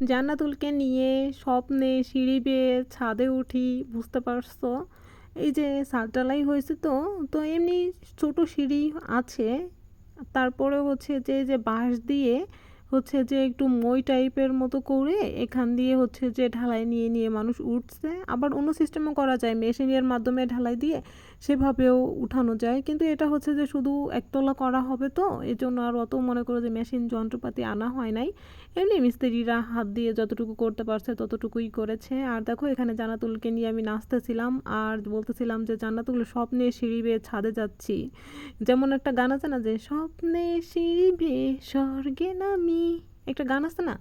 জান্নাতুলকে নিয়ে স্বপ্নে সিঁড়ি বেয়ে ছাদে উঠি, বুঝতে পারছো? এই যে ছাদ ঢালাই হয়েছে তো, তো এমনি ছোট সিঁড়ি আছে। তারপরে হচ্ছে যে বাঁশ দিয়ে হচ্ছে যে একটু মই টাইপের মতো করে এখান দিয়ে হচ্ছে যে ঢালাই নিয়ে নিয়ে মানুষ উঠছে। আবার অন্য সিস্টেমও করা যায়, মেশিনের মাধ্যমে ঢালাই দিয়ে সেভাবেও উঠানো যায়, কিন্তু এটা হচ্ছে যে শুধু একতলা করা হবে তো এই জন্য আর অত মনে করো যে মেশিন যন্ত্রপাতি আনা হয় নাই। এমনি মিস্ত্রিরা হাত দিয়ে যতটুকু করতে পারছে ততটুকুই করেছে। আর দেখো এখানে জান্নাতুলকে নিয়ে আমি নাচতেছিলাম আর বলতেছিলাম যে জান্নাতুল স্বপ্নে সিঁড়ি বেয়ে ছাদে যাচ্ছি। যেমন একটা গান আছে না, যে স্বপ্নে সিঁড়ি বেয়ে স্বর্গে নামি, একটা গান আছে না?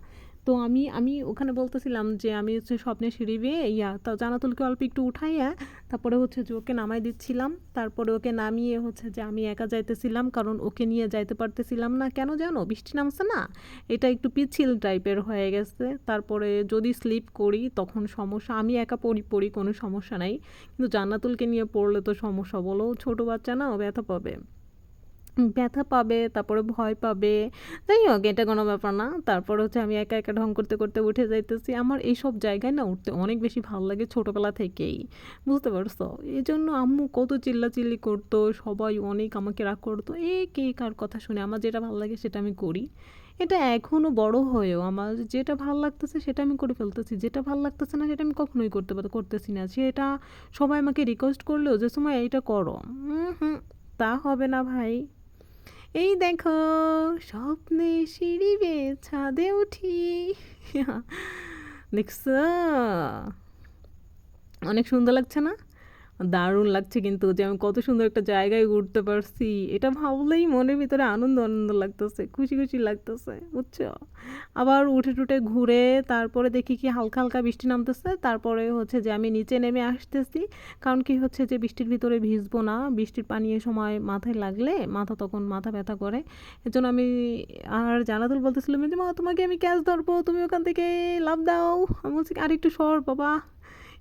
তো আমি আমি ওখানে বলতেছিলাম যে আমি হচ্ছে স্বপ্নে সিঁড়ি বেয়ে তা জান্নাতুলকে অল্প একটু উঠাইয়া তারপরে হচ্ছে যে ওকে নামাই দিচ্ছিলাম। তারপরে ওকে নামিয়ে হচ্ছে যে আমি একা যাইতেছিলাম, কারণ ওকে নিয়ে যাইতে পারতেছিলাম না। কেন জানো? বৃষ্টি নামছে না, এটা একটু পিচ্ছিল টাইপের হয়ে গেছে। তারপরে যদি স্লিপ করি তখন সমস্যা, আমি একা পড়ি পড়ি কোনো সমস্যা নাই, কিন্তু জান্নাতুলকে নিয়ে পড়লে তো সমস্যা, বলো, ছোট বাচ্চা না, ও ব্যথা পাবে, ব্যথা পাবে, তারপরে ভয় পাবে। যাই হোক, এটা কোনো ব্যাপার না। তারপর হচ্ছে আমি একা একা ঢং করতে করতে উঠে যাইতেছি। আমার এইসব জায়গায় না উঠতে অনেক বেশি ভালো লাগে ছোটোবেলা থেকেই, বুঝতে পারছো? এই জন্য আম্মু কত চিল্লাচিল্লি করতো, সবাই অনেক আমাকে রাগ করতো, এ কে কার কথা শুনে, আমার যেটা ভালো লাগে সেটা আমি করি। এটা এখনও বড় হয়েও আমার যেটা ভাল লাগতেছে সেটা আমি করে ফেলতেছি, যেটা ভাল লাগতেছে না সেটা আমি কখনোই করতেছি না। সেটা সবাই আমাকে রিকোয়েস্ট করলেও যে সময় এইটা করো, হুম, তা হবে না ভাই। এই দেখো, স্বপ্নে সিঁড়ি বেয়ে ছাদে উঠি। দেখছো? অনেক সুন্দর লাগছে না? দারুণ লাগছে কিন্তু, যে আমি কত সুন্দর একটা জায়গায় উঠতে পারছি, এটা ভাবলেই মনের ভিতরে আনন্দ আনন্দ লাগতেছে, খুশি খুশি লাগতেছে, বুঝছো? আবার উঠে টুটে ঘুরে তারপরে দেখি কি হালকা হালকা বৃষ্টি নামতেছে। তারপরে হচ্ছে যে আমি নিচে নেমে আসতেছি, কারণ কি হচ্ছে যে বৃষ্টির ভিতরে ভিজবো না, বৃষ্টির পানি এ সময় মাথায় লাগলে তখন মাথা ব্যথা করে। এর জন্য আমি, আর জানাতুল বলতেছিল যে মা তোমাকে আমি ক্যাচ ধরবো, তুমি ওখান থেকে লাফ দাও। আমি বলছি আর একটু সর বাবা।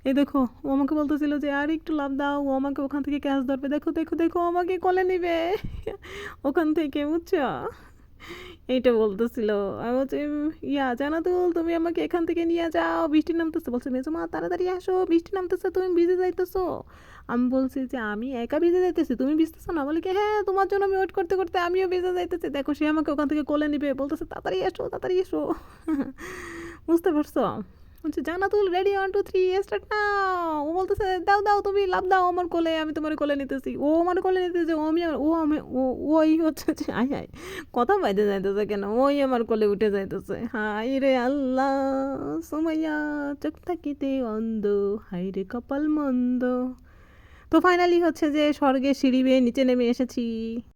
এই দেখো, ও আমাকে বলতেছিল যে আর একটু লাফ দাও, ও আমাকে ওখান থেকে ক্যাচ ধরবে, দেখো দেখো দেখো আমাকে কোলে নিবে ওখান থেকে, বুঝছো? এইটা বলতেছিল। আমি বলছি জান্নাতুল তুমি আমাকে এখান থেকে নিয়ে যাও, বৃষ্টি নামতেছে। বলছে মেজো মা তাড়াতাড়ি আসো, বৃষ্টি নামতেছে, তুমি ভিজে যাইতেছো। আমি বলছি যে আমি একা ভিজে যাইতেছি, তুমি ভিজতেছো না? বলে কি হ্যাঁ তোমার জন্য আমি ওয়েট করতে করতে আমিও ভিজে যাইতেছি, দেখো সে আমাকে ওখান থেকে কোলে নিবে, বলতেছে তাড়াতাড়ি এসো তাড়াতাড়ি এসো বুঝতে পারছো? বলছে জান্নাতুল রেডি, 1 2 3 স্টার্ট নাও। ও বলতেছে দাও দাও তুমি লাভ দাও আমার কোলে, আমি তোমার কোলে নিতেছি। ও আমার কোলে নিতেছে, ও আমি ও আমি ও ওই হচ্ছে যে আয় আয়, কথা পাইতে যাইতেছে কেন, ওই আমার কোলে উঠে যাইতেছে। হাই রে আল্লাহ, সুমাইয়া চোখ থাকিতে অন্ধ, হাই রে কপাল মন্দ। তো ফাইনালি হচ্ছে যে স্বর্গে সিঁড়ি বেয়ে নিচে নেমে এসেছি।